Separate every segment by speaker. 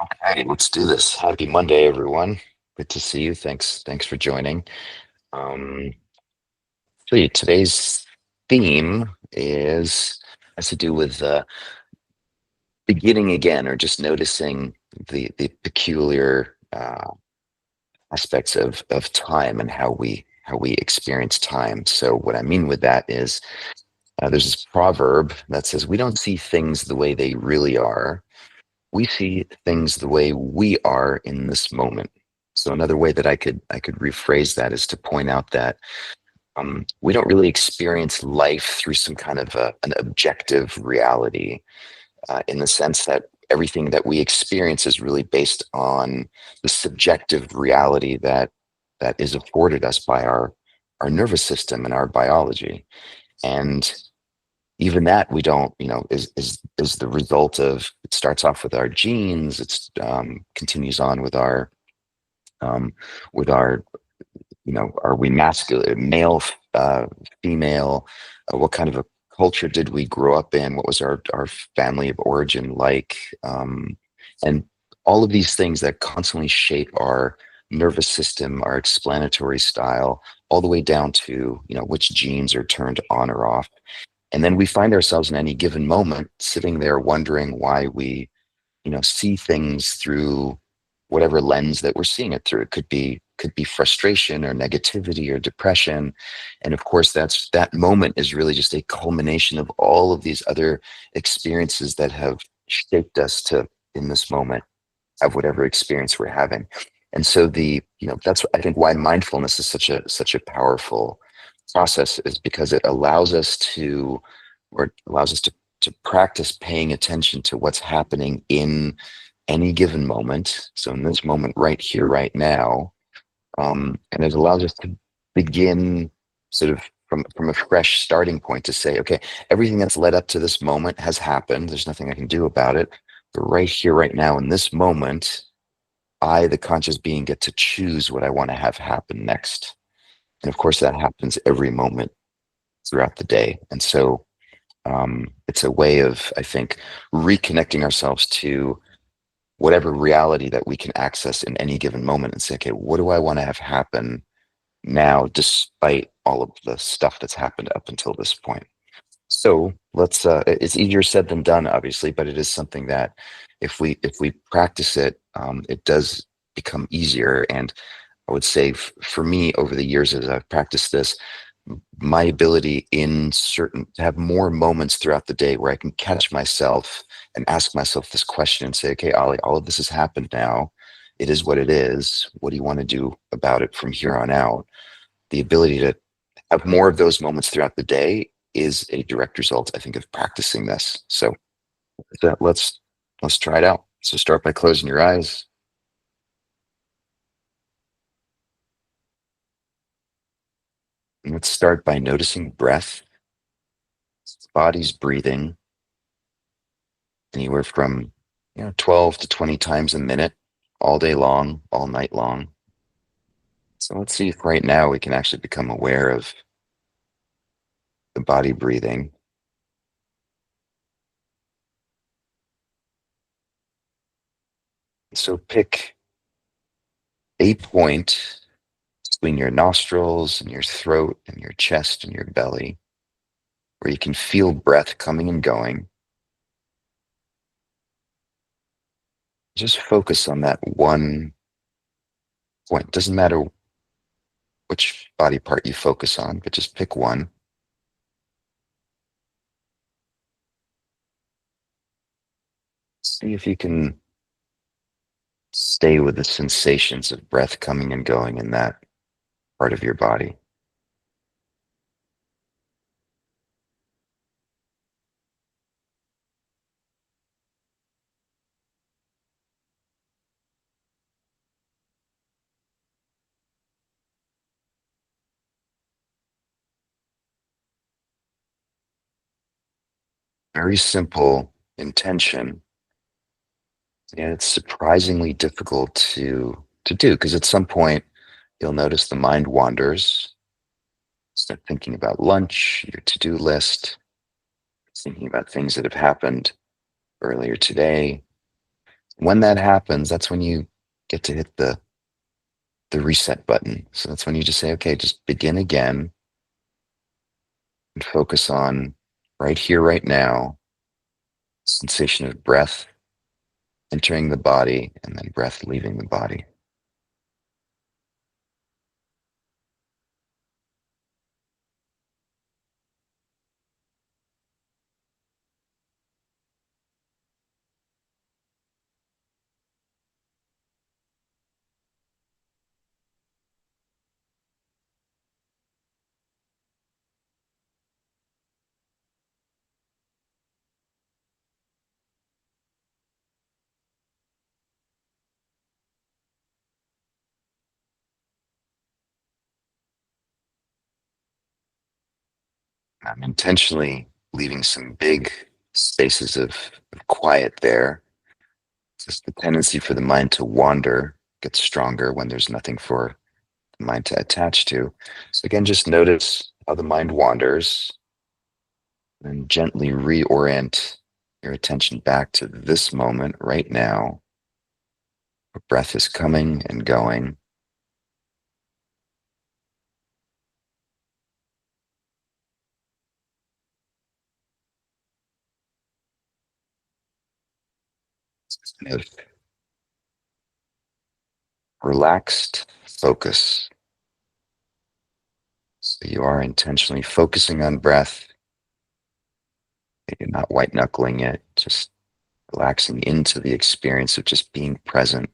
Speaker 1: Okay, let's do this. Happy Monday, everyone. Good to see you. Thanks for joining. Um, Today's theme is has to do with beginning again, or just noticing the peculiar aspects of time and how we experience time. So, what I mean with that is there's this proverb that says we don't see things the way they really are. We see things the way we are in this moment. So another way that I could rephrase that is to point out that we don't really experience life through some kind of an objective reality, in the sense that everything that we experience is really based on the subjective reality that is afforded us by our nervous system and our biology. And even that we don't, is the result of, it starts off with our genes. It's continues on um, with our, are we masculine, male, female, what kind of a culture did we grow up in, what was our family of origin like, and all of these things that constantly shape our nervous system, our explanatory style, all the way down to, which genes are turned on or off. And then we find ourselves in any given moment sitting there wondering why we, see things through whatever lens that we're seeing it through. It could be frustration or negativity or depression. And of course, that moment is really just a culmination of all of these other experiences that have shaped us to, in this moment, have whatever experience we're having. And so that's, I think, why mindfulness is such a powerful process, is because it allows us to, or it allows us to practice paying attention to what's happening in any given moment. So in this moment, right here, right now, and it allows us to begin sort of from a fresh starting point, to say, okay, everything that's led up to this moment has happened. There's nothing I can do about it. But right here, right now, in this moment, I, the conscious being, get to choose what I want to have happen next. And of course, that happens every moment throughout the day. And so it's a way of, I think, reconnecting ourselves to whatever reality that we can access in any given moment, and say, okay, what do I want to have happen now, despite all of the stuff that's happened up until this point? So it's easier said than done, obviously, but it is something that if we practice it, it does become easier. And I would say, for me, over the years as I've practiced this, my ability in certain to have more moments throughout the day where I can catch myself and ask myself this question and say, okay, Ollie, all of this has happened now. It is what it is. What do you want to do about it from here on out? The ability to have more of those moments throughout the day is a direct result, I think, of practicing this. So let's try it out. So start by closing your eyes. And let's start by noticing breath. Body's breathing anywhere from 12 to 20 times a minute, all day long, all night long. So let's see if right now we can actually become aware of the body breathing. So pick a point between your nostrils and your throat and your chest and your belly, where you can feel breath coming and going. Just focus on that one point. Doesn't matter which body part you focus on, but just pick one. See if you can stay with the sensations of breath coming and going in that part of your body. Very simple intention. And it's surprisingly difficult to do, because at some point you'll notice the mind wanders. Start thinking about lunch, your to-do list, thinking about things that have happened earlier today. When that happens, that's when you get to hit the reset button. So that's when you just say, okay, just begin again and focus on right here, right now, sensation of breath entering the body and then breath leaving the body. I'm intentionally leaving some big spaces of quiet there. Just the tendency for the mind to wander gets stronger when there's nothing for the mind to attach to. So again, just notice how the mind wanders and gently reorient your attention back to this moment right now. Where breath is coming and going. Kind of relaxed focus. So you are intentionally focusing on breath. You're not white knuckling it, just relaxing into the experience of just being present.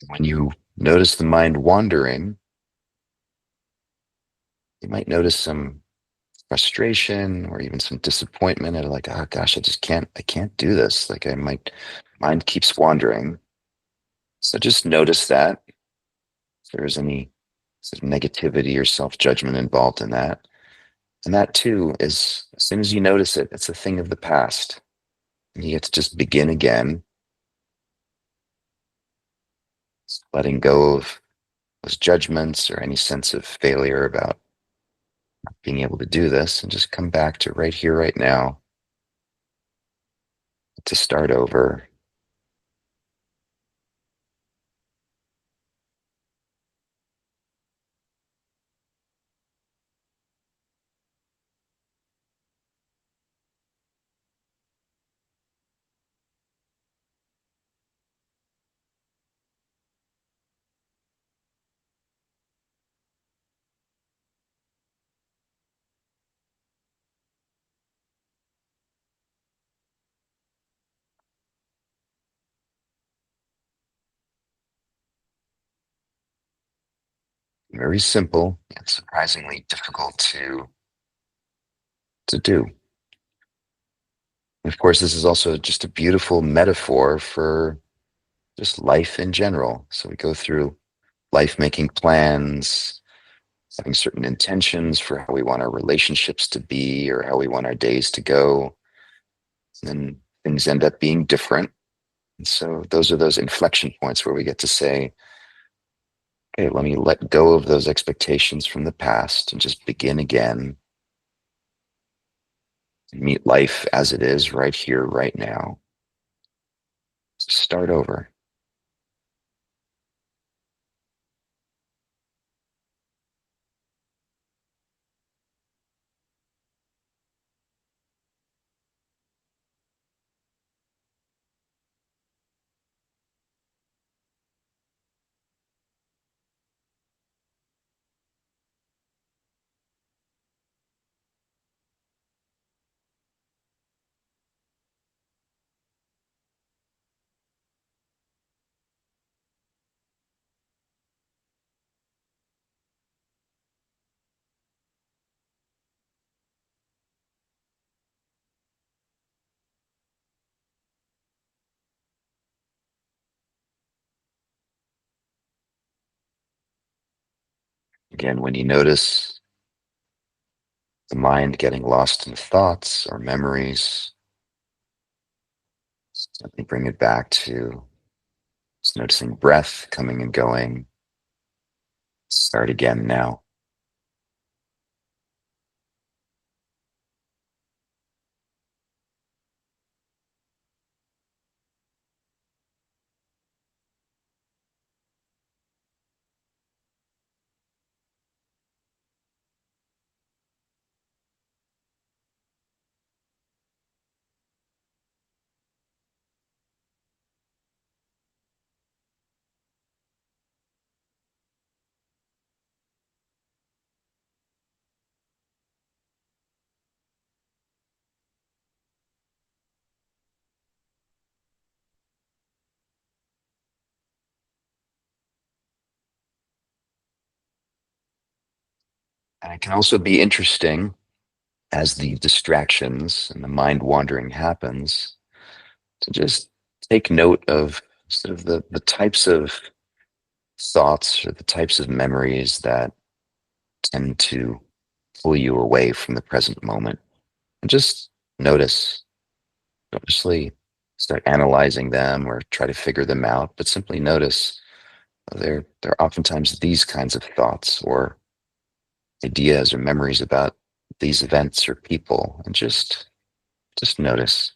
Speaker 1: When you notice the mind wandering, you might notice some frustration or even some disappointment at like, oh gosh, I can't do this. Like I might, mind keeps wandering. So just notice that if there's any sort of negativity or self-judgment involved in that. And that too is, as soon as you notice it, it's a thing of the past. And you get to just begin again, letting go of those judgments or any sense of failure about being able to do this, and just come back to right here, right now, to start over. Very simple and surprisingly difficult to do. And of course, this is also just a beautiful metaphor for just life in general. So we go through life making plans, having certain intentions for how we want our relationships to be or how we want our days to go. And then things end up being different. And so those are those inflection points where we get to say, okay, let me let go of those expectations from the past and just begin again, meet life as it is right here, right now. Start over. Again, when you notice the mind getting lost in thoughts or memories, gently bring it back to just noticing breath coming and going. Start again now. And it can also be interesting as the distractions and the mind wandering happens to just take note of sort of the types of thoughts or the types of memories that tend to pull you away from the present moment. And just notice, don't necessarily start analyzing them or try to figure them out, but simply notice they're oftentimes these kinds of thoughts or ideas or memories about these events or people, and just notice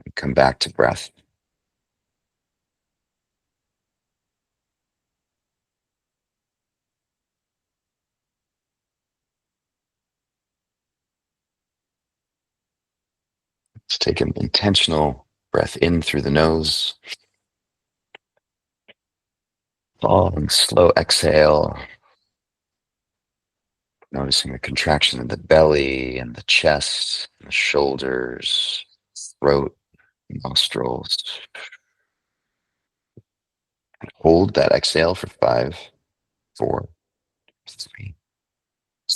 Speaker 1: and come back to breath. Let's take an intentional breath in through the nose, long, slow exhale, noticing the contraction of the belly and the chest, and the shoulders, throat, nostrils. And hold that exhale for 5, 4, 3,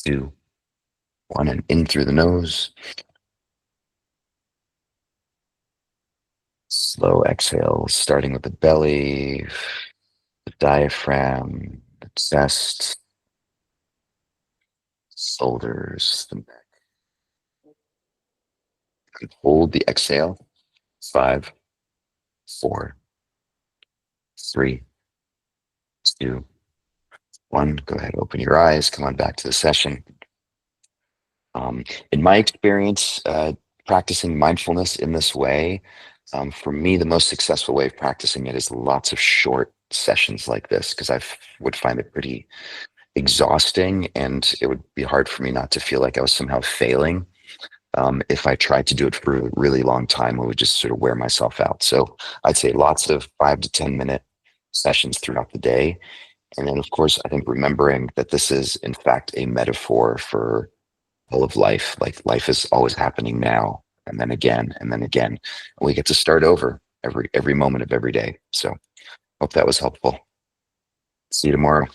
Speaker 1: 2, 1, and in through the nose. Slow exhale, starting with the belly, the diaphragm, the chest, shoulders, the neck. And hold the exhale. 5, 4, 3, 2, 1. Go ahead, open your eyes. Come on back to the session. In my experience, practicing mindfulness in this way, for me, the most successful way of practicing it is lots of short sessions like this, because would find it pretty exhausting, and it would be hard for me not to feel like I was somehow failing. If I tried to do it for a really long time, I would just sort of wear myself out. So I'd say lots of 5 to 10 minute sessions throughout the day. And then, of course, I think remembering that this is, in fact, a metaphor for all of life. Like life is always happening now, and then again, and then again. And we get to start over every moment of every day. So hope that was helpful. See you tomorrow.